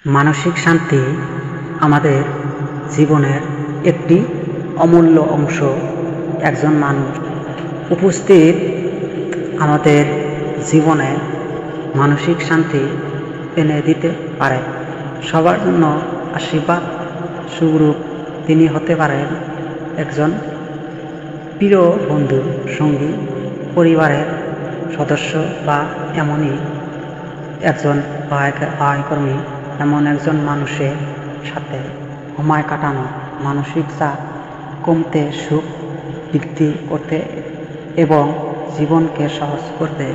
মানসিক শান্তি আমাদের জীবনের একটি অমূল্য অংশ। একজন মানুষ উপস্থিত আমাদের জীবনে মানসিক শান্তি এনে দিতে পারে। সবার জন্য আশীর্বাদ স্বরূপ তিনি হতে পারেন একজন প্রিয় বন্ধু, সঙ্গী, পরিবারের সদস্য বা এমনই একজন সহকর্মী। এমন একজন মানুষের সাথে সময় কাটানো মানসিক চাপ কমতে, সুখ বৃদ্ধি করতে এবং জীবনকে সহজ করতে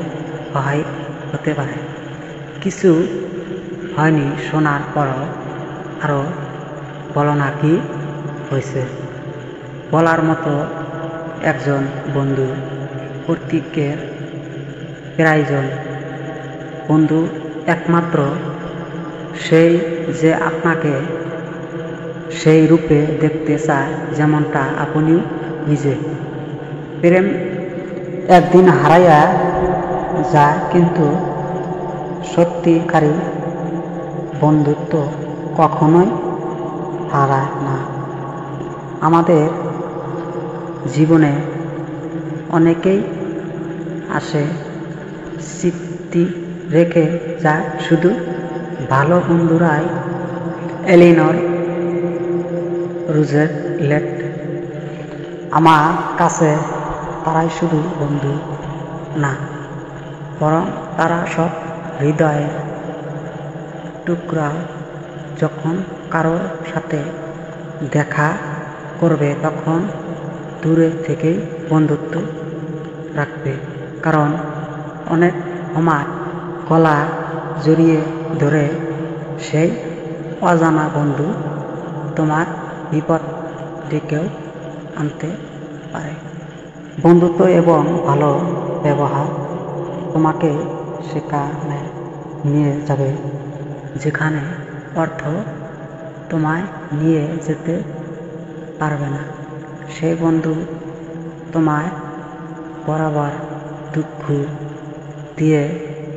সহায়ক হতে পারে। কিছু হয়নি শোনার পরও আরও বলো না কি হয়েছে বলার মতো একজন বন্ধু প্রত্যেকের প্রয়োজন। বন্ধু একমাত্র সেই যে আপনাকে সেই রূপে দেখতে চায় যেমনটা আপনিও নিজে। প্রেম একদিন হারাইয়া যায়, কিন্তু সত্যিকারী বন্ধুত্ব কখনোই হারায় না। আমাদের জীবনে অনেকেই আসে, স্মৃতি রেখে যায়, শুধু ভালো বন্ধুরাই। Eleanor Roosevelt. আমার কাছে তারাই শুধু বন্ধু না, বরং তারা সব হৃদয়ের টুকরা। যখন কারোর সাথে দেখা করবে তখন দূরে থেকেই বন্ধুত্ব রাখবে, কারণ অনেক সময় গলা জড়িয়ে ধরে সেই অজানা বন্ধু তোমার বিপদ ডেকেও আনতে পারে। বন্ধুত্ব এবং ভালো ব্যবহার তোমাকে সেখানে নিয়ে যাবে যেখানে অর্থ তোমায় নিয়ে যেতে পারবে না। সেই বন্ধু তোমায় বরাবর দুঃখ দিয়ে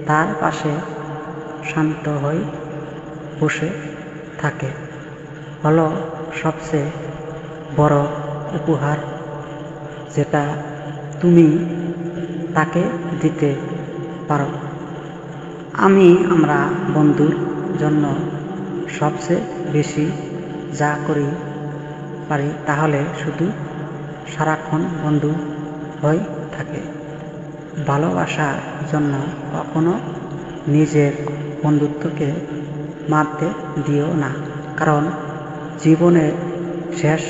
তার পাশে শান্ত হয়ে বসে থাকে, হলো সবচেয়ে বড় উপহার যেটা তুমি তাকে দিতে পারো। আমরা বন্ধুর জন্য সবচেয়ে বেশি যা করি পারি তাহলে শুধু সারাক্ষণ বন্ধু হয়ে থাকে। ভালোবাসার জন্য কখনো নিজের বন্ধুত্বকে মারতে দিও না, কারণ জীবনের শেষ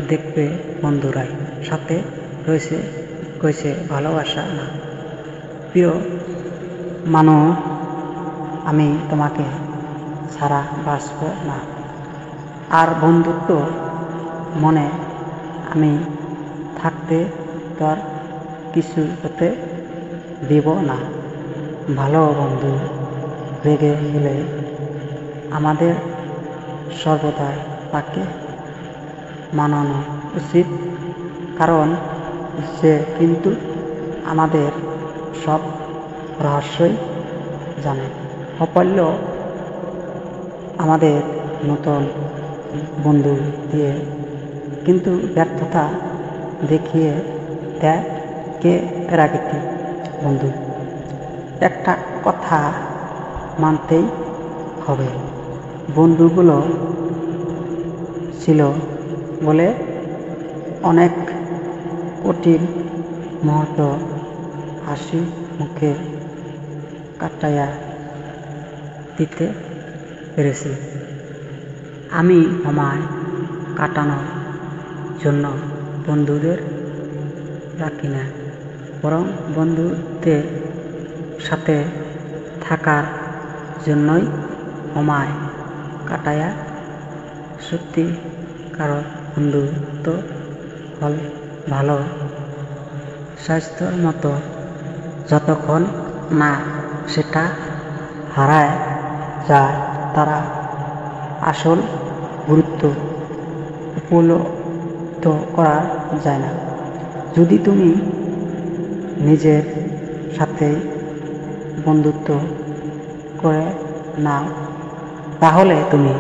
দেখবে বন্ধুরাই সাথে রয়েছে, ভালোবাসা না। প্রিয় মানুষ, আমি তোমাকে ছাড়া বাঁচব না, আর বন্ধুত্ব মনে আমি থাকতে তোর কিছু হতে দিব না। ভালো বন্ধু রেগে গেলে আমাদের সর্বদা তাকে মানানো উচিত, কারণ সে কিন্তু আমাদের সব রহস্যই জানে। সাফল্য আমাদের নতুন বন্ধু দিয়ে, কিন্তু ব্যর্থতা দেখিয়ে দেয় কে প্রাকৃতিক বন্ধু। একটা কথা মানতেই হবে, বন্ধুগুলো ছিল বলে অনেক কঠিন মুহূর্ত হাসি মুখে কাটাইয়া দিতে পেরেছি। আমি সময় কাটানোর জন্য বন্ধুদের রাখি না, বরং বন্ধুদের সাথে থাকার জন্যই সময় কাটাইয়া। সত্যিকার বন্ধুত্ব হল ভালো স্বাস্থ্যের মতো, যতক্ষণ না সেটা হারায় যায় তারা আসল গুরুত্ব উপলব্ধ করা যায় না। যদি তুমি নিজের সাথে বন্ধুত্ব করে নাও তাহলে তুমি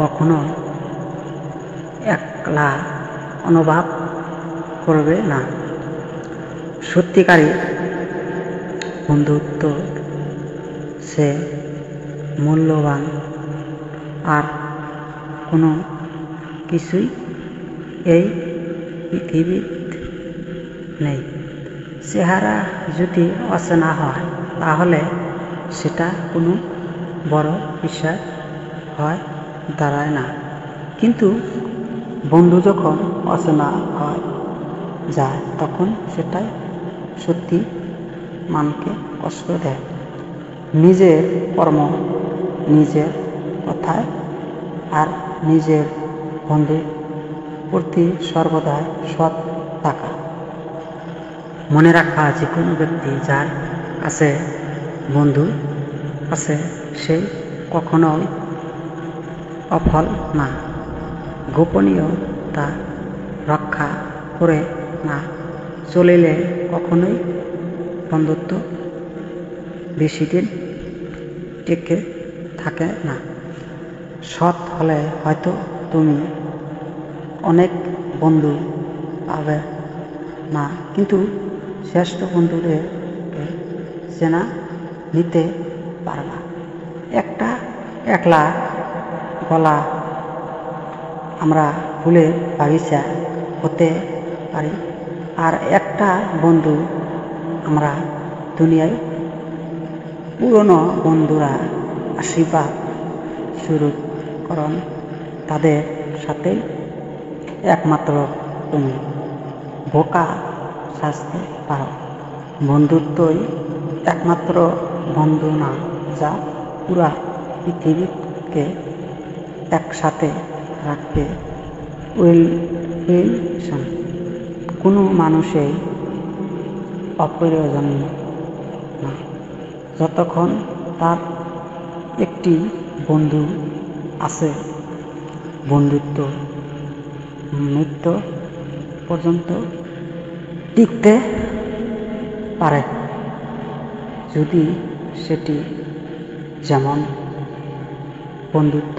কখনো একলা অনুভব করবে না। সত্যিকারী বন্ধুত্ব সে মূল্যবান আর কোনো কিছুই এই পৃথিবীতে নেই। চেহারা যদি অচেনা হয় তাহলে সেটা কোনো বড় বিষয় হয় দাঁড়ায় না, কিন্তু বন্ধু যখন অচেনা হয় যায় তখন সেটাই সত্যি মনকে কষ্ট দেয়। নিজের কর্ম, নিজের কথায় আর নিজের বন্ধুর প্রতি সর্বদাই সৎ থাকা। মনে রাখা, যে কোনো ব্যক্তি যার কাছে বন্ধু আছে সে কখনোই অফল না। গোপনীয়তা রক্ষা করে না চলিলে কখনোই বন্ধুত্ব বেশি দিন টিকে থাকে না। সৎ হলে হয়তো তুমি অনেক বন্ধু পাবে না, কিন্তু শ্রেষ্ঠ বন্ধুদেরকে চেনা নিতে পারবা। একটা একলা গলা আমরা ফুলের বাগিচা হতে পারি, আর একটা বন্ধু আমরা দুনিয়ায়। পুরনো বন্ধুরা আশীর্বাদ শুরু করুন, তাদের সাথে একমাত্র তুমি বোকা সাজতে পারো। বন্ধুত্বই একমাত্র বন্ধু না যা পুরা পৃথিবীকে একসাথে রাখবে। উইলসন। কোনো মানুষই অপ্রয়োজনীয় না যতক্ষণ তার একটি বন্ধু আছে। বন্ধুত্ব মৃত্যু পর্যন্ত টিকতে পারে যদি সেটি যেমন বন্ধুত্ব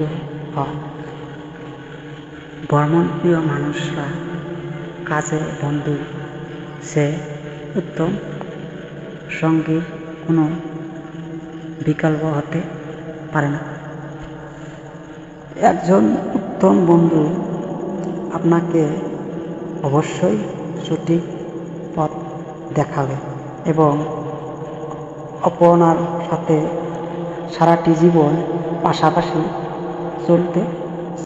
হয়। ভ্রমণপ্রিয় মানুষরা কাছে বন্ধু সে উত্তম সঙ্গীর কোনো বিকল্প হতে পারে না। একজন উত্তম বন্ধু আপনাকে অবশ্যই সঠিক পথ দেখাবে এবং আপনার সাথে সারাটি জীবন পাশাপাশি চলতে